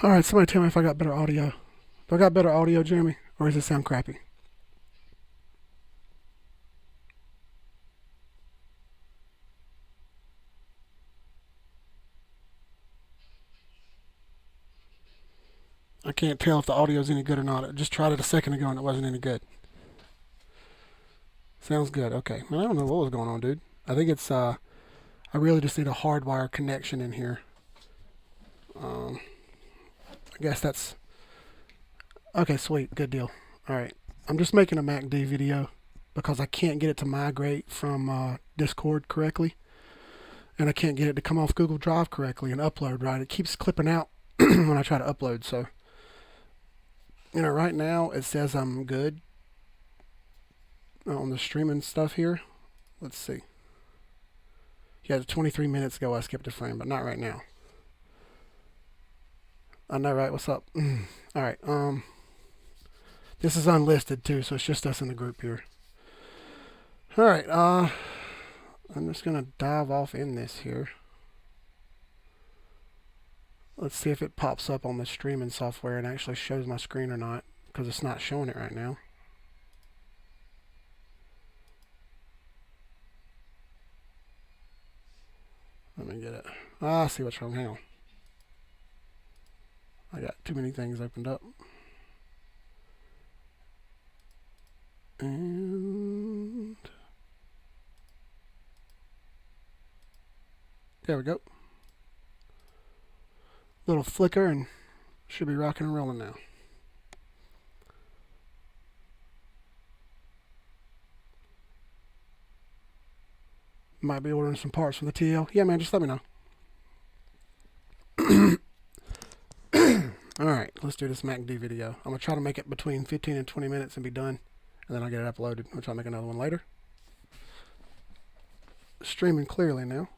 All right, somebody tell me if I got better audio. Do I got better audio, Jeremy? Or does it sound crappy? I can't tell if the audio is any good or not. I just tried it a second ago and it wasn't any good. Sounds good. Okay. Man, I don't know what was going on, dude. I think it's, I really just need a hardwire connection in here. I guess that's, okay, sweet. Good deal. All right. I'm just making a MACD video because I can't get it to migrate from Discord correctly. And I can't get it to come off Google Drive correctly and upload right. It keeps clipping out when I try to upload. So, you know, right now it says I'm good on the streaming stuff here. Let's see. Yeah, 23 minutes ago I skipped a frame, but not right now. I know, right? What's up? All right. This is unlisted too, so it's just us in the group here. All right. I'm just gonna dive off in this here. Let's see if it pops up on the streaming software and actually shows my screen or not, because it's not showing it right now. Let me get it. I see what's wrong. Hang on. I got too many things opened up. And there we go. Little flicker and should be rocking and rolling now. Might be ordering some parts from the TL. Yeah, man, just let me know. Alright, let's do this MACD video. I'm going to try to make it between 15 and 20 minutes and be done. And then I'll get it uploaded. I'll try to make another one later. Streaming clearly now.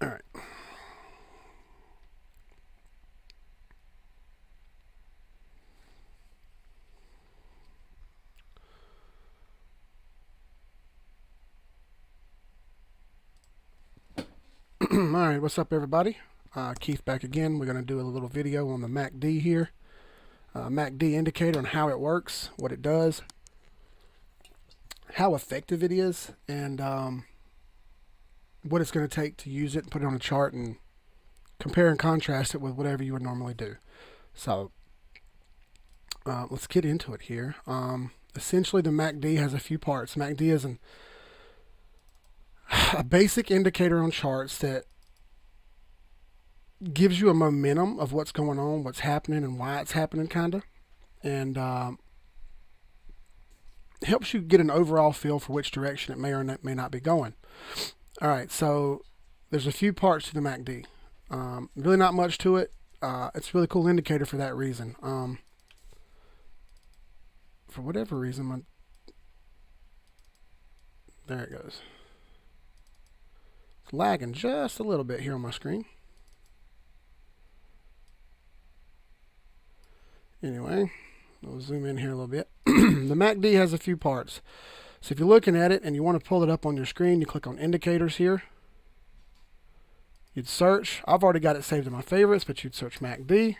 Alright. Alright, what's up everybody? Keith back again. We're going to do a little video on the MACD here. MACD indicator and how it works, what it does, how effective it is, and what it's going to take to use it and put it on a chart and compare and contrast it with whatever you would normally do. So let's get into it here. Essentially, the MACD has a few parts. MACD is a basic indicator on charts that gives you a momentum of what's going on, what's happening, and why it's happening, kind of. And helps you get an overall feel for which direction it may or may not be going. All right, so there's a few parts to the MACD. Really not much to it. It's a really cool indicator for that reason. For whatever reason, there it goes. It's lagging just a little bit here on my screen. Anyway, we'll zoom in here a little bit. The MACD has a few parts. So if you're looking at it and you want to pull it up on your screen, you click on indicators here. You'd search. I've already got it saved in my favorites, but you'd search MACD.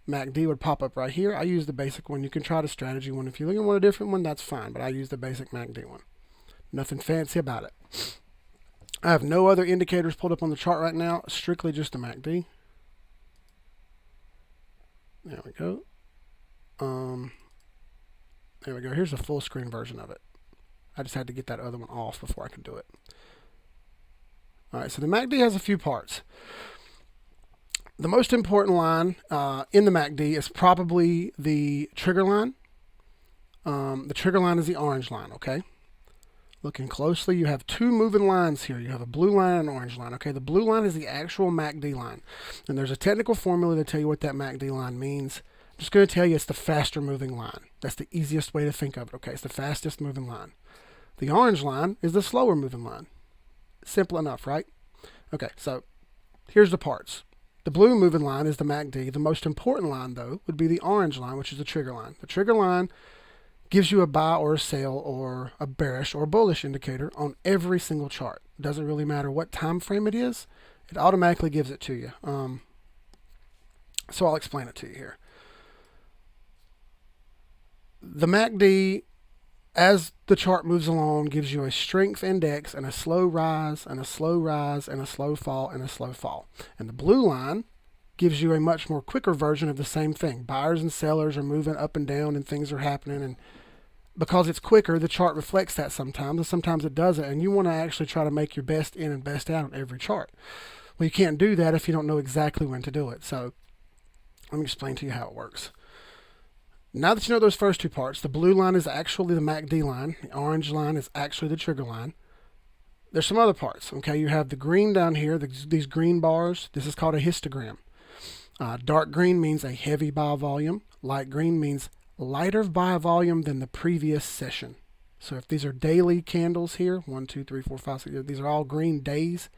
MACD would pop up right here. I use the basic one. You can try the strategy one. If you're looking for a different one, that's fine, but I use the basic MACD one. Nothing fancy about it. I have no other indicators pulled up on the chart right now, strictly just the MACD. There we go. There we go. Here's a full screen version of it. I just had to get that other one off before I could do it. All right, so the MACD has a few parts. The most important line in the MACD is probably the trigger line. The trigger line is the orange line, okay? Looking closely, you have two moving lines here. You have a blue line and an orange line. Okay, the blue line is the actual MACD line. And there's a technical formula to tell you what that MACD line means. I'm just going to tell you it's the faster moving line. That's the easiest way to think of it, okay? It's the fastest moving line. The orange line is the slower moving line. Simple enough, right? Okay, so here's the parts. The blue moving line is the MACD. The most important line, though, would be the orange line, which is the trigger line. The trigger line gives you a buy or a sell or a bearish or bullish indicator on every single chart. It doesn't really matter what time frame it is. It automatically gives it to you. So I'll explain it to you here. The MACD, as the chart moves along, gives you a strength index and a slow rise and a slow rise and a slow fall and a slow fall. And the blue line gives you a much more quicker version of the same thing. Buyers and sellers are moving up and down and things are happening, and because it's quicker, the chart reflects that sometimes, and sometimes it doesn't, and you want to actually try to make your best in and best out on every chart. Well, you can't do that if you don't know exactly when to do it. So let me explain to you how it works. Now that you know those first two parts, the blue line is actually the MACD line. The orange line is actually the trigger line. There's some other parts. Okay, you have the green down here, these green bars. This is called a histogram. Dark green means a heavy buy volume. Light green means lighter buy volume than the previous session. So if these are daily candles here, 1, 2, 3, 4, 5, 6, these are all green days.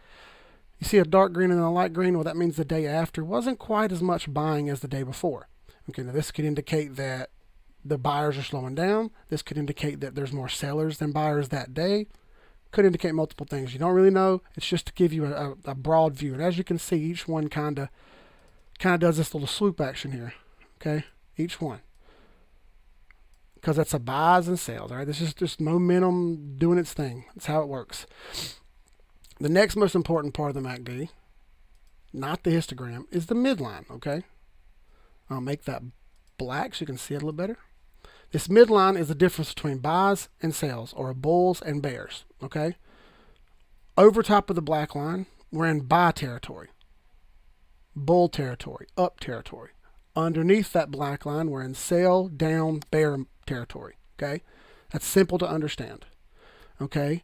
You see a dark green and a light green, well, that means the day after wasn't quite as much buying as the day before. Okay, now this could indicate that the buyers are slowing down. This could indicate that there's more sellers than buyers that day. Could indicate multiple things. You don't really know. It's just to give you a broad view. And as you can see, each one kind of does this little swoop action here. Okay, each one. Because that's a buys and sales. All right, this is just momentum doing its thing. That's how it works. The next most important part of the MACD, not the histogram, is the midline. Okay, I'll make that black so you can see it a little better. This midline is the difference between buys and sales, or bulls and bears. Okay, over top of the black line, we're in buy territory, bull territory, up territory. Underneath that black line, we're in sell, down, bear territory. Okay, that's simple to understand. Okay,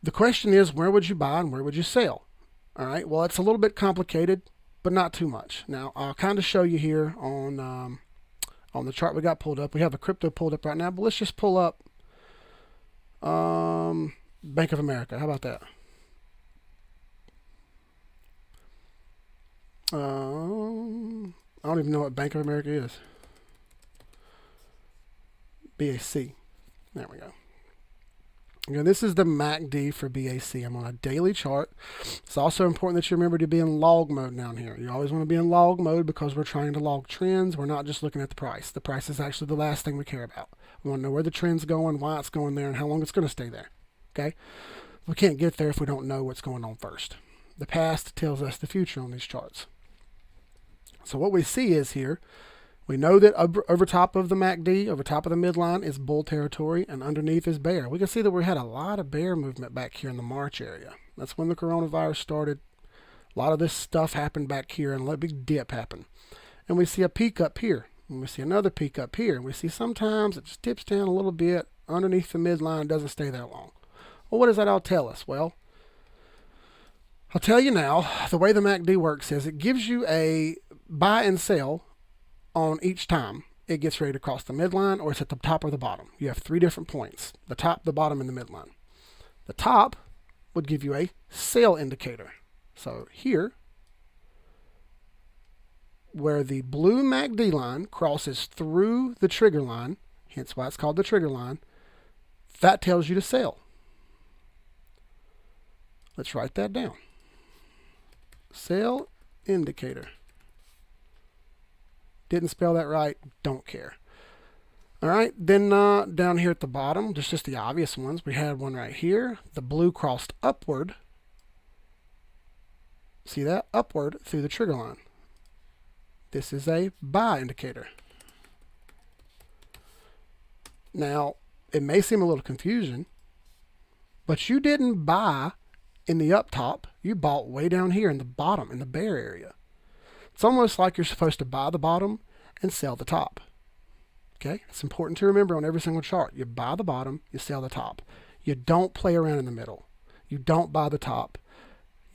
the question is, where would you buy and where would you sell? All right, well, it's a little bit complicated, but not too much. Now, I'll kind of show you here on the chart we got pulled up. We have a crypto pulled up right now, but let's just pull up Bank of America. How about that? I don't even know what Bank of America is. BAC. There we go. Again, this is the MACD for BAC. I'm on a daily chart. It's also important that you remember to be in log mode down here. You always want to be in log mode because we're trying to log trends. We're not just looking at the price. The price is actually the last thing we care about. We want to know where the trend's going, why it's going there, and how long it's going to stay there. Okay? We can't get there if we don't know what's going on first. The past tells us the future on these charts. So what we see is here, we know that over top of the MACD, over top of the midline is bull territory, and underneath is bear. We can see that we had a lot of bear movement back here in the March area. That's when the coronavirus started. A lot of this stuff happened back here, and a big dip happened. And we see a peak up here, and we see another peak up here, and we see sometimes it just dips down a little bit underneath the midline, doesn't stay there long. Well, what does that all tell us? Well, I'll tell you now, the way the MACD works is it gives you a buy and sell on each time it gets ready to cross the midline, or it's at the top or the bottom. You have 3 different points: the top, the bottom, and the midline. The top would give you a sell indicator. So here, where the blue MACD line crosses through the trigger line, hence why it's called the trigger line, that tells you to sell. Let's write that down. Sell indicator. Didn't spell that right, don't care. All right, then down here at the bottom, just the obvious ones. We had one right here. The blue crossed upward. See that? Upward through the trigger line. This is a buy indicator. Now, it may seem a little confusion, but you didn't buy in the up top. You bought way down here in the bottom, in the bear area. It's almost like you're supposed to buy the bottom and sell the top. Okay? It's important to remember on every single chart. You buy the bottom, you sell the top. You don't play around in the middle. You don't buy the top.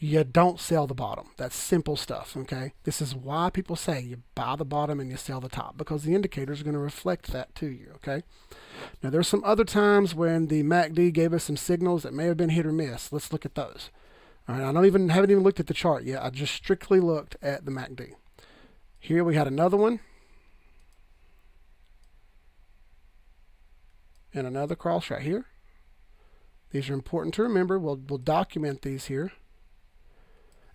You don't sell the bottom. That's simple stuff, okay? This is why people say you buy the bottom and you sell the top, because the indicators are going to reflect that to you, okay? Now, there's some other times when the MACD gave us some signals that may have been hit or miss. Let's look at those. All right, haven't even looked at the chart yet. I just strictly looked at the MACD. Here we had another one. and another cross right here. These are important to remember. We'll document these here.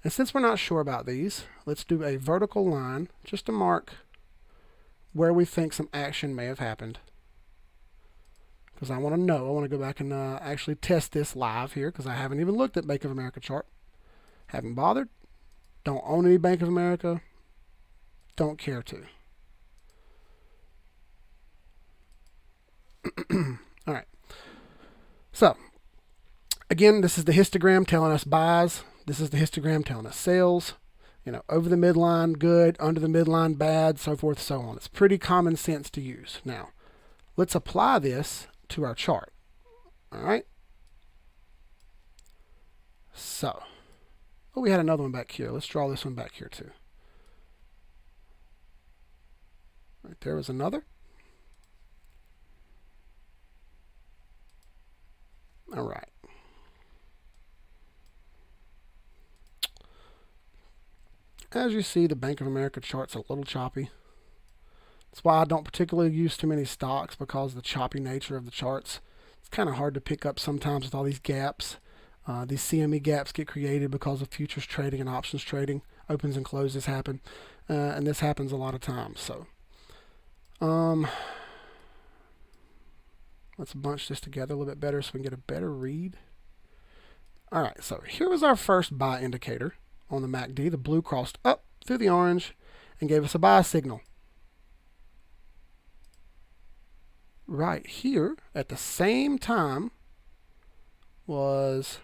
And since we're not sure about these, let's do a vertical line just to mark where we think some action may have happened. Because I want to know. I want to go back and actually test this live here because I haven't even looked at Bank of America chart. Haven't bothered. Don't own any Bank of America. Don't care to. All right. So, again, this is the histogram telling us buys. This is the histogram telling us sales. Over the midline, good. Under the midline, bad. So forth, so on. It's pretty common sense to use. Now, let's apply this to our chart. All right. So, we had another one back here. Let's draw this one back here too. Right there was another. All right. As you see, the Bank of America chart's a little choppy. That's why I don't particularly use too many stocks, because of the choppy nature of the charts. It's kind of hard to pick up sometimes with all these gaps. These CME gaps get created because of futures trading and options trading. Opens and closes happen. And this happens a lot of times. So, let's bunch this together a little bit better so we can get a better read. All right, so here was our first buy indicator on the MACD. The blue crossed up through the orange and gave us a buy signal. Right here at the same time was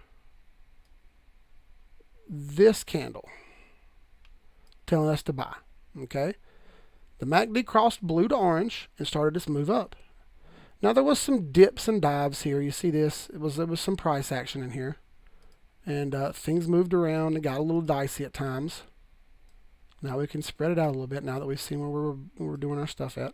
this candle telling us to buy. Okay, the MACD crossed blue to orange and started this move up. Now there was some dips and dives here. You see this? There was some price action in here, and things moved around and got a little dicey at times. Now we can spread it out a little bit now that we've seen where we're doing our stuff at.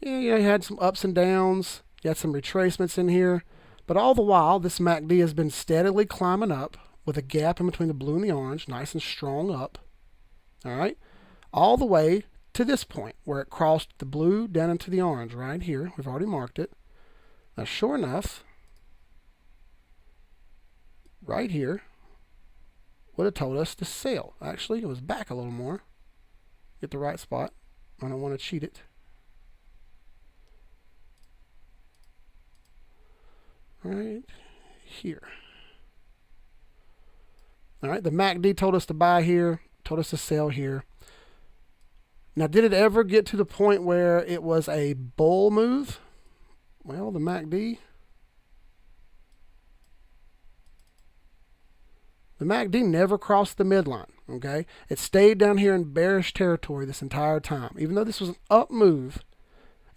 Yeah, you had some ups and downs. You had some retracements in here. But all the while, this MACD has been steadily climbing up with a gap in between the blue and the orange, nice and strong up. All right? All the way to this point where it crossed the blue down into the orange right here. We've already marked it. Now, sure enough, right here would have told us to sell. Actually, it was back a little more. Get the right spot. I don't want to cheat it. Right here. All right, the MACD told us to buy here, told us to sell here. Now, did it ever get to the point where it was a bull move? Well, the MACD never crossed the midline, okay? It stayed down here in bearish territory this entire time. Even though this was an up move,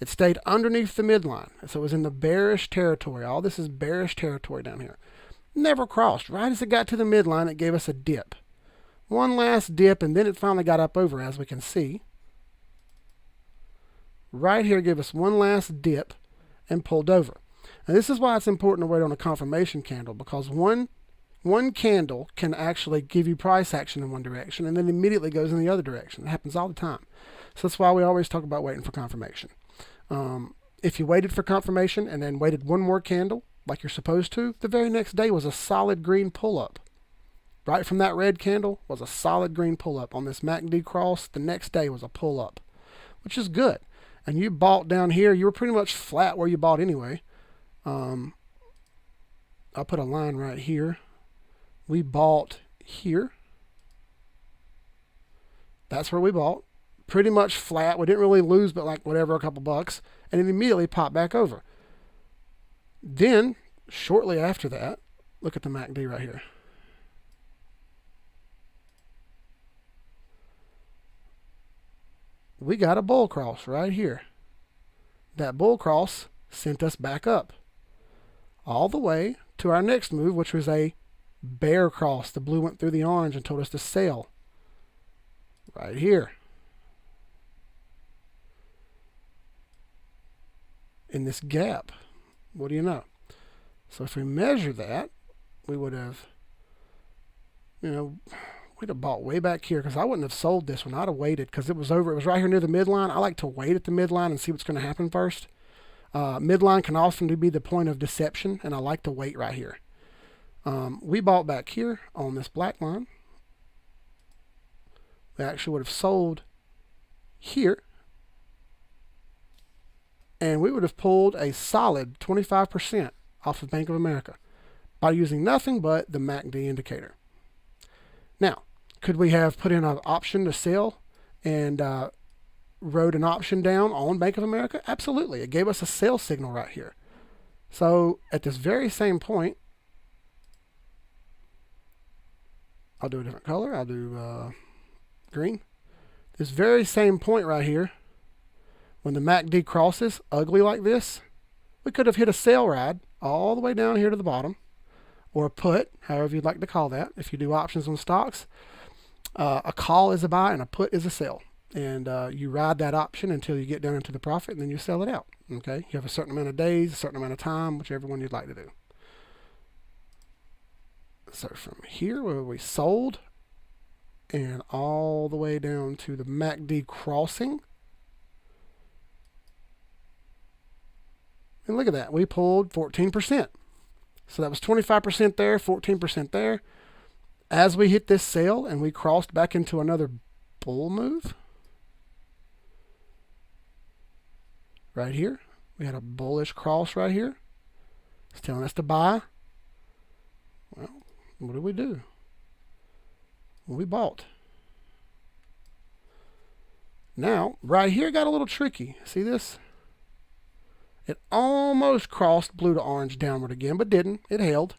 it stayed underneath the midline. So it was in the bearish territory. All this is bearish territory down here. Never crossed. Right as it got to the midline, it gave us a dip. One last dip, and then it finally got up over, as we can see. Right here gave us one last dip and pulled over. And this is why it's important to wait on a confirmation candle, because one candle can actually give you price action in one direction and then immediately goes in the other direction. It happens all the time. So that's why we always talk about waiting for confirmation. If you waited for confirmation and then waited one more candle like you're supposed to, the very next day was a solid green pull-up. Right from that red candle was a solid green pull-up. On this MACD cross, the next day was a pull-up, which is good. And you bought down here, you were pretty much flat where you bought anyway. I'll put a line right here. We bought here. That's where we bought. Pretty much flat. We didn't really lose, but like whatever, a couple bucks. And it immediately popped back over. Then, shortly after that, look at the MACD right here. We got a bull cross right here. That bull cross sent us back up all the way to our next move, which was a bear cross. The blue went through the orange and told us to sell right here. In this gap. What do you know? So if we measure that, we would have, we'd have bought way back here, because I wouldn't have sold this one. I'd have waited because it was over. It was right here near the midline. I like to wait at the midline and see what's going to happen first. Midline can often be the point of deception, and I like to wait right here. We bought back here on this black line. We actually would have sold here, and we would have pulled a solid 25% off of Bank of America by using nothing but the MACD indicator. Now, could we have put in an option to sell and wrote an option down on Bank of America? Absolutely. It gave us a sell signal right here. So at this very same point, I'll do a different color. I'll do green. This very same point right here, when the MACD crosses ugly like this, we could have hit a sell ride all the way down here to the bottom, or a put, however you'd like to call that. If you do options on stocks, a call is a buy and a put is a sell. And you ride that option until you get down into the profit, and then you sell it out. Okay, you have a certain amount of days, a certain amount of time, whichever one you'd like to do. So from here where we sold and all the way down to the MACD crossing, and look at that, we pulled 14%. So that was 25% there, 14% there. As we hit this sell and we crossed back into another bull move, right here, we had a bullish cross right here. It's telling us to buy. Well, what did we do? Well, we bought. Now, right here got a little tricky. See this? It almost crossed blue to orange downward again, but didn't. It held.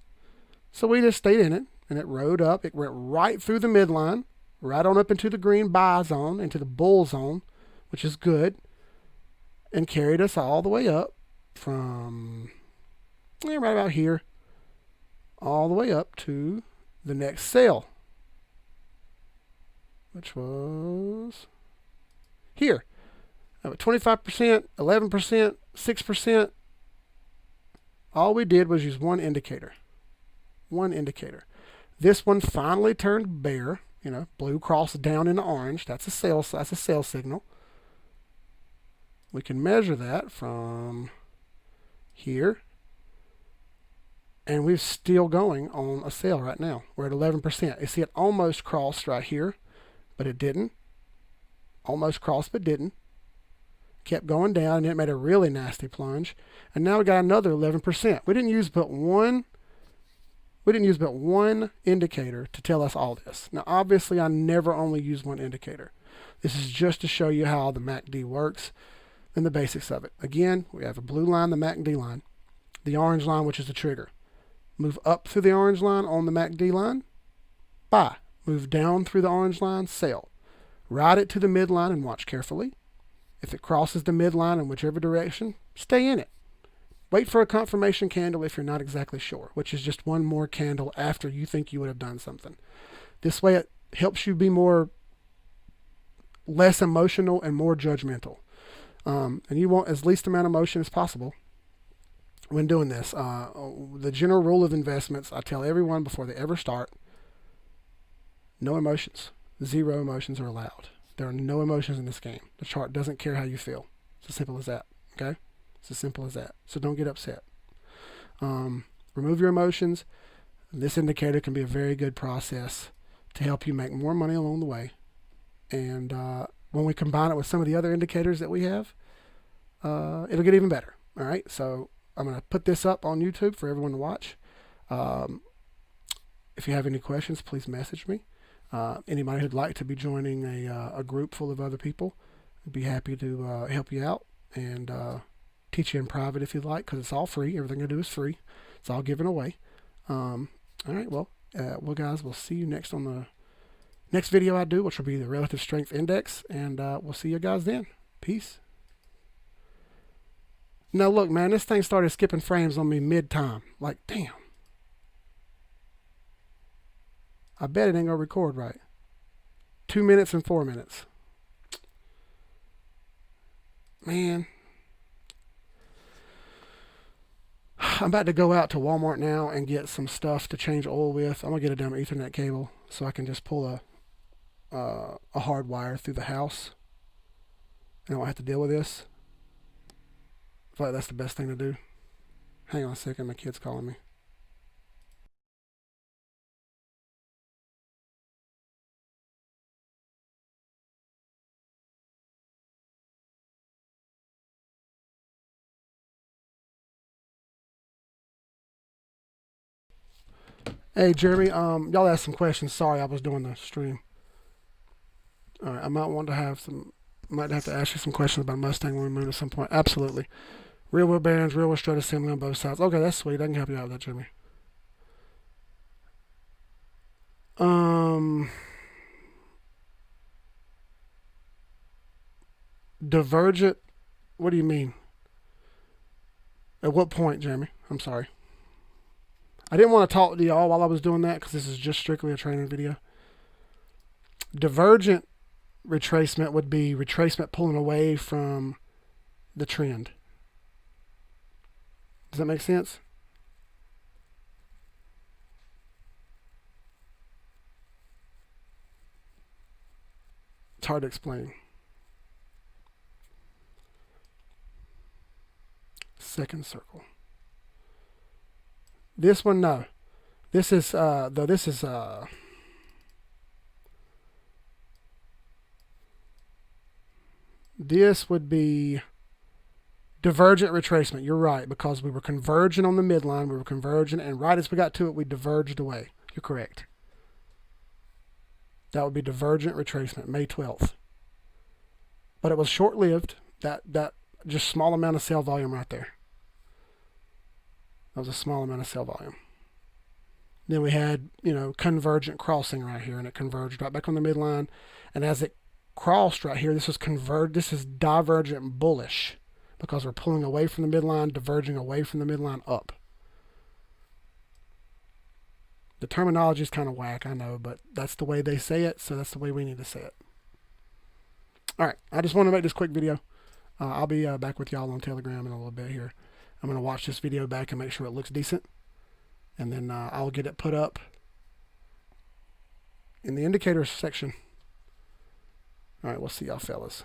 So we just stayed in it, and it rode up. It went right through the midline, right on up into the green buy zone, into the bull zone, which is good, and carried us all the way up from right about here, all the way up to the next sale, which was here. 25%, 11%, 6%. All we did was use one indicator. One indicator. This one finally turned bear. You know, blue crossed down into orange. That's a sell signal. We can measure that from here. And we're still going on a sale right now. We're at 11%. You see it almost crossed right here, but it didn't. Almost crossed, but didn't. Kept going down, and it made a really nasty plunge. And now we got another 11%. We didn't use but one indicator to tell us all this. Now, obviously, I never only use one indicator. This is just to show you how the MACD works and the basics of it. Again, we have a blue line, the MACD line, the orange line, which is the trigger. Move up through the orange line on the MACD line, buy. Move down through the orange line, sell. Ride it to the midline and watch carefully. If it crosses the midline in whichever direction, stay in it. Wait for a confirmation candle if you're not exactly sure, which is just one more candle after you think you would have done something. This way it helps you be less emotional and more judgmental. And you want as least amount of emotion as possible when doing this. The general rule of investments, I tell everyone before they ever start, no emotions. 0 emotions are allowed. There are no emotions in this game. The chart doesn't care how you feel. It's as simple as that. Okay? It's as simple as that. So don't get upset. Remove your emotions. This indicator can be a very good process to help you make more money along the way. And when we combine it with some of the other indicators that we have, it'll get even better. All right? So I'm going to put this up on YouTube for everyone to watch. If you have any questions, please message me. Anybody who'd like to be joining a group full of other people, I'd be happy to help you out and teach you in private if you'd like, because it's all free. Everything I do is free. It's all given away. All right, well, guys, we'll see you next on the next video I do, which will be the Relative Strength Index, and we'll see you guys then. Peace. Now, look, man, this thing started skipping frames on me mid-time. Like, damn. I bet it ain't gonna record right. 2 minutes and 4 minutes. Man. I'm about to go out to Walmart now and get some stuff to change oil with. I'm gonna get a damn Ethernet cable so I can just pull a hard wire through the house. And I don't have to deal with this. I feel like that's the best thing to do. Hang on a second, my kid's calling me. Hey Jeremy, y'all asked some questions. Sorry, I was doing the stream. All right, I might have to ask you some questions about Mustang when we move at some point. Absolutely. Real wheel bearings, real wheel strut assembly on both sides. Okay, that's sweet. I can help you out with that, Jeremy. Divergent. What do you mean? At what point, Jeremy? I'm sorry. I didn't want to talk to y'all while I was doing that because this is just strictly a training video. Divergent retracement would be retracement pulling away from the trend. Does that make sense? It's hard to explain. Second circle. This one, no. This is this would be divergent retracement. You're right, because we were converging on the midline. We were converging, and right as we got to it, we diverged away. You're correct. That would be divergent retracement, May 12th. But it was short-lived. That just small amount of sell volume right there. That was a small amount of sell volume. Then we had, convergent crossing right here, and it converged right back on the midline. And as it crossed right here, this is divergent bullish, because we're pulling away from the midline, diverging away from the midline up. The terminology is kind of whack, I know, but that's the way they say it, so that's the way we need to say it. All right, I just want to make this quick video. I'll be back with y'all on Telegram in a little bit here. I'm going to watch this video back and make sure it looks decent. And then I'll get it put up in the indicators section. All right, we'll see y'all fellas.